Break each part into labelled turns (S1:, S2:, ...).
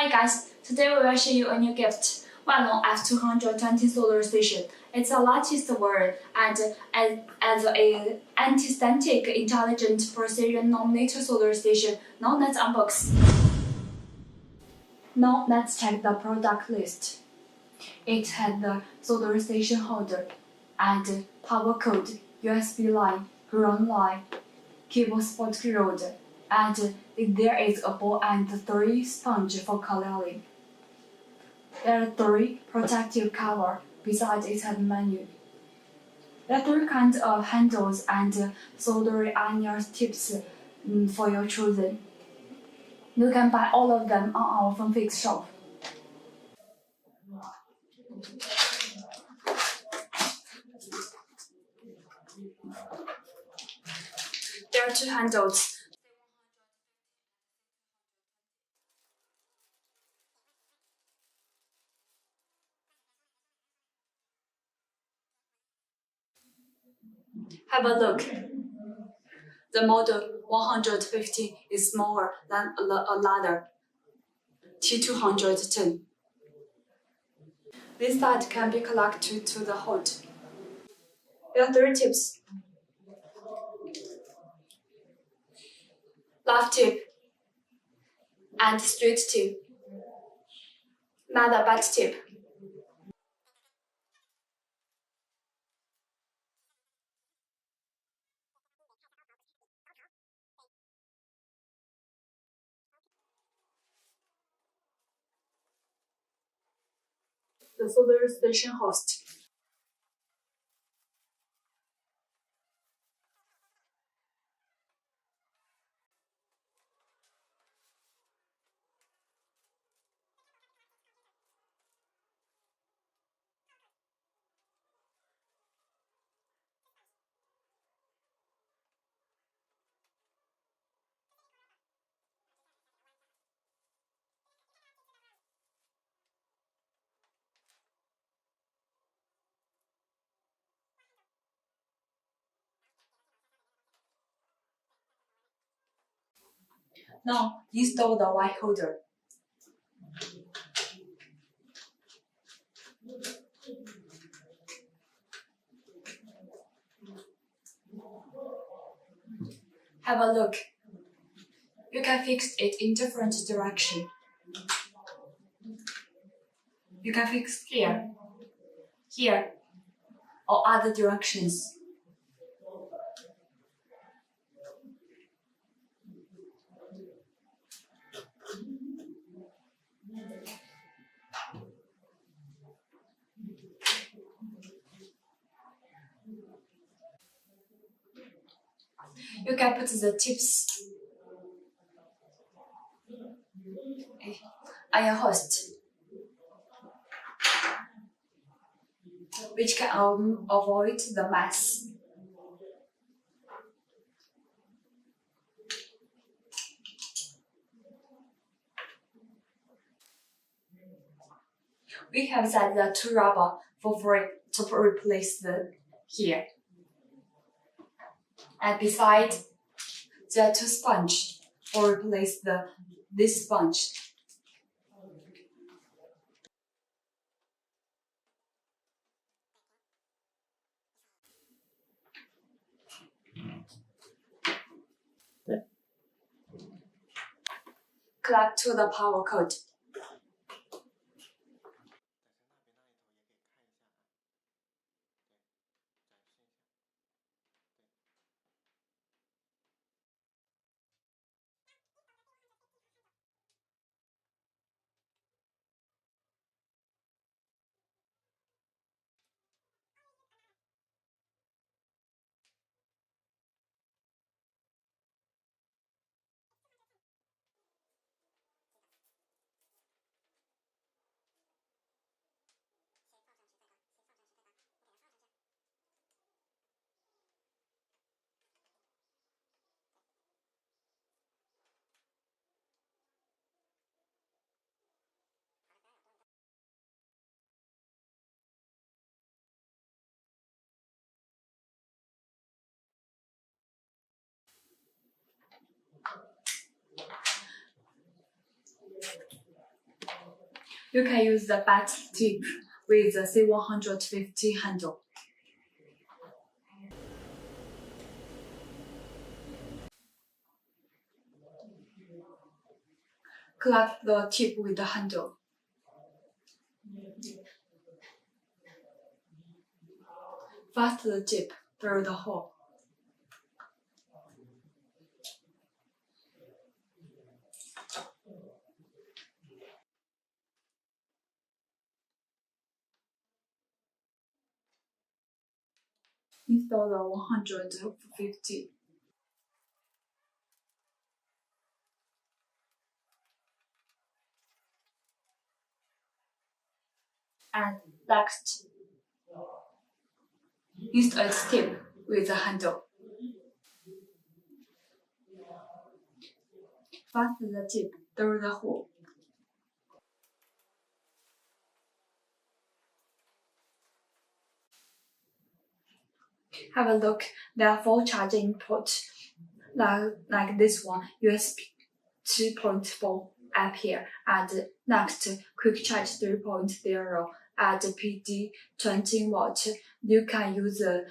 S1: Hi guys, today we will show you a new gift, well-known F220 solar station. It's the latest word and as an anti-static intelligent precision nominator solar station. Now let's unbox. Now let's check the product list. It has the solar station holder and power cord, USB line, ground line, cable support rod, and there is a ball and 3 sponge for coloring. There are 3 protective covers. Besides, it has menu. There are 3 kinds of handles and soldering iron tips for your choosing. You can buy all of them on our FunFix shop. There are 2 handles. Have a look. The model 150 is smaller than another T210. This side can be connected to the hood. There are 3 tips. Left tip and straight tip. Another back tip. The solar station host. Now install the light holder. Have a look. You can fix it in different directions. You can fix here, here, or other directions. You can put the tips on your host, which can avoid the mess. We have set the 2 rubber for free to replace the here. And beside, there are 2 sponge for replace this sponge. Connect to the power cord. You can use the bat tip with the C150 handle. Collect the tip with the handle. Fasten the tip through the hole. Install the 150. And next, install its tip with the handle. Fasten the tip through the hole. Have a look. There are 4 charging ports, like this one, USB 2.4 ampere, and next quick charge 3.0 at PD 20 watt. You can use your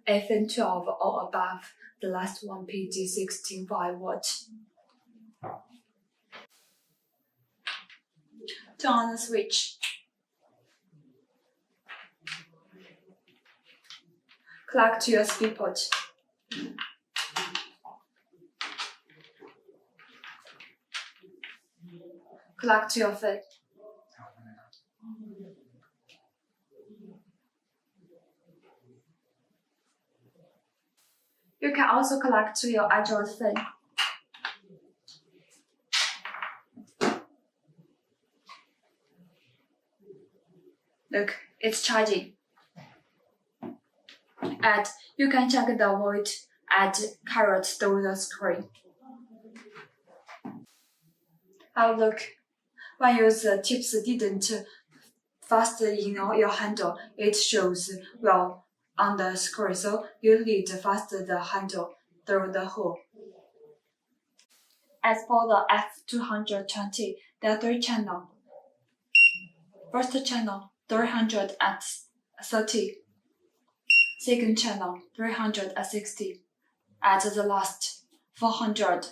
S1: F220 or above. The last one PD 16.5 watt. Turn on the switch. Connect to USB port. Connect to your phone. You can also connect to your Android phone. Look, it's charging. And you can check the volt and current through the screen. Have a look. When your tips didn't fasten in your handle, it shows well on the screen, so you need to fasten the handle through the hole. As for the F220, there are 3 channels. First channel 330, second channel 360, and the last 400.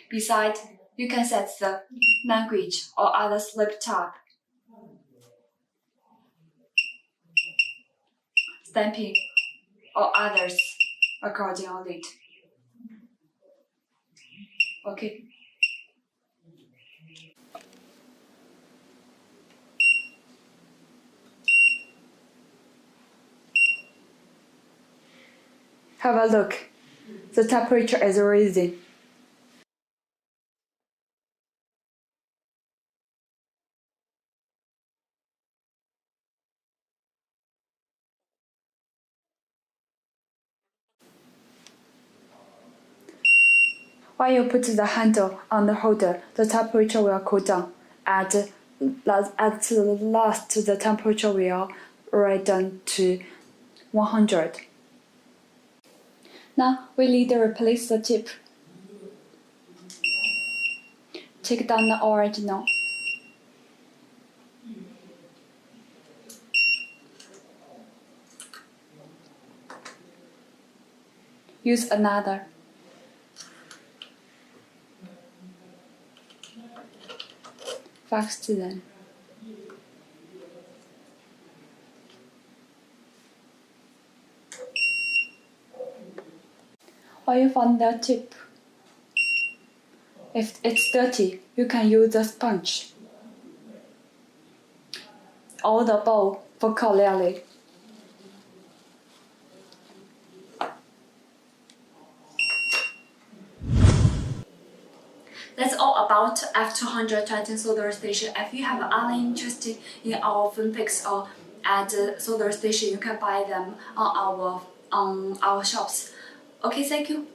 S1: Besides, you can set the language or other sleep type, stamping, or others according on it. Okay. Have a look. The temperature is rising. When you put the handle on the holder, the temperature will cool down, and at last the temperature will rise down to 100. Now we need to replace the tip. Take down the original. Use another. Fast then. When you find the tip, if it's dirty, you can use a sponge or the bowl for clearly. That's all about F220 soldering station. If you have any interest in our phone picks or at soldering station, you can buy them on our shops. Okay, thank you.